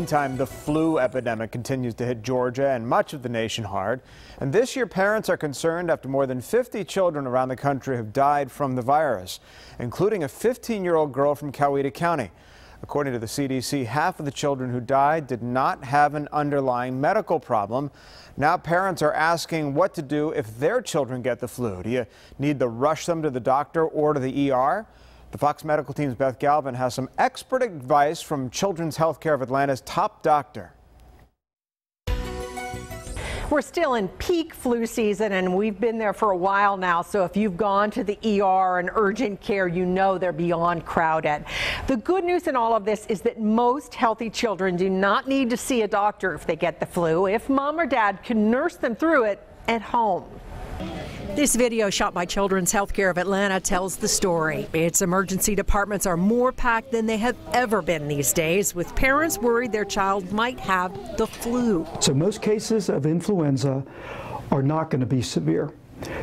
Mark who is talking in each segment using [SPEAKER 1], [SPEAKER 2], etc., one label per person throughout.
[SPEAKER 1] Meantime, the flu epidemic continues to hit Georgia and much of the nation hard. And this year, parents are concerned after more than 50 children around the country have died from the virus, including a 15-year-old girl from Coweta County. According to the CDC, half of the children who died did not have an underlying medical problem. Now parents are asking what to do if their children get the flu. Do you need to rush them to the doctor or to the ER? The Fox Medical Team's Beth Galvin has some expert advice from Children's Healthcare of Atlanta's top doctor.
[SPEAKER 2] We're still in peak flu season, and we've been there for a while now. So if you've gone to the ER and urgent care, you know they're beyond crowded. The good news in all of this is that most healthy children do not need to see a doctor if they get the flu, if mom or dad can nurse them through it at home.
[SPEAKER 3] This video shot by Children's Healthcare of Atlanta tells the story. Its emergency departments are more packed than they have ever been these days, with parents worried their child might have the flu.
[SPEAKER 4] So most cases of influenza are not going to be severe.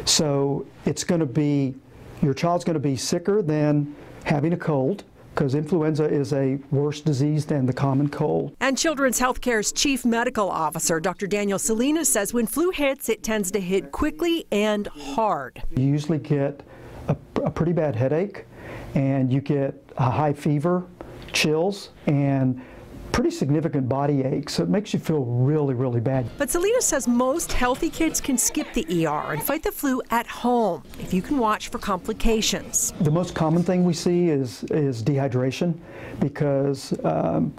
[SPEAKER 4] So it's going to be, your child's going to be sicker than having a cold, because influenza is a worse disease than the common cold.
[SPEAKER 3] And Children's Healthcare's chief medical officer, Dr. Daniel Salinas, says when flu hits, it tends to hit quickly and hard.
[SPEAKER 4] You usually get a pretty bad headache, and you get a high fever, chills, and pretty significant body ache, so it makes you feel really, really bad.
[SPEAKER 3] But Salinas says most healthy kids can skip the ER and fight the flu at home if you can watch for complications.
[SPEAKER 4] The most common thing we see is dehydration, because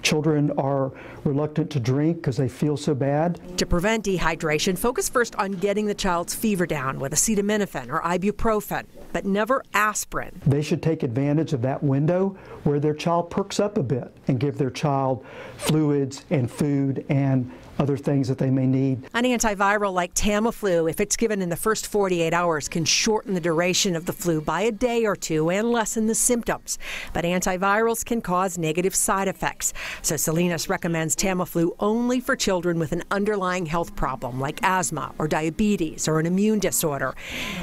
[SPEAKER 4] children are reluctant to drink because they feel so bad.
[SPEAKER 3] To prevent dehydration, focus first on getting the child's fever down with acetaminophen or ibuprofen, but never aspirin.
[SPEAKER 4] They should take advantage of that window where their child perks up a bit and give their child fluids and food and other things that they may need.
[SPEAKER 3] An antiviral like Tamiflu, if it's given in the first 48 hours, can shorten the duration of the flu by a day or two and lessen the symptoms. But antivirals can cause negative side effects. So Salinas recommends Tamiflu only for children with an underlying health problem like asthma or diabetes or an immune disorder.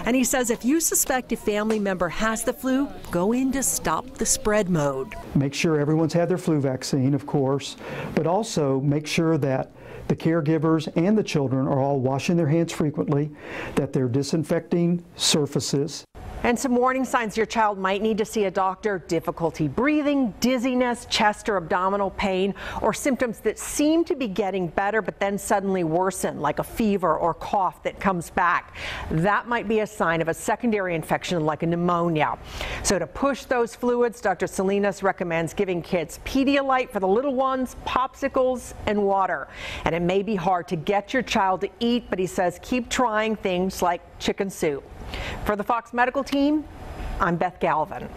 [SPEAKER 3] And he says if you suspect a family member has the flu, go into stop the spread mode.
[SPEAKER 4] Make sure everyone's had their flu vaccine, of course, but also make sure that the caregivers and the children are all washing their hands frequently, that they're disinfecting surfaces.
[SPEAKER 2] And some warning signs your child might need to see a doctor: difficulty breathing, dizziness, chest or abdominal pain, or symptoms that seem to be getting better but then suddenly worsen, like a fever or cough that comes back. That might be a sign of a secondary infection like a pneumonia. So to push those fluids, Dr. Salinas recommends giving kids Pedialyte for the little ones, popsicles, and water. And it may be hard to get your child to eat, but he says keep trying things like chicken soup. For the Fox Medical Team, I'm Beth Galvin.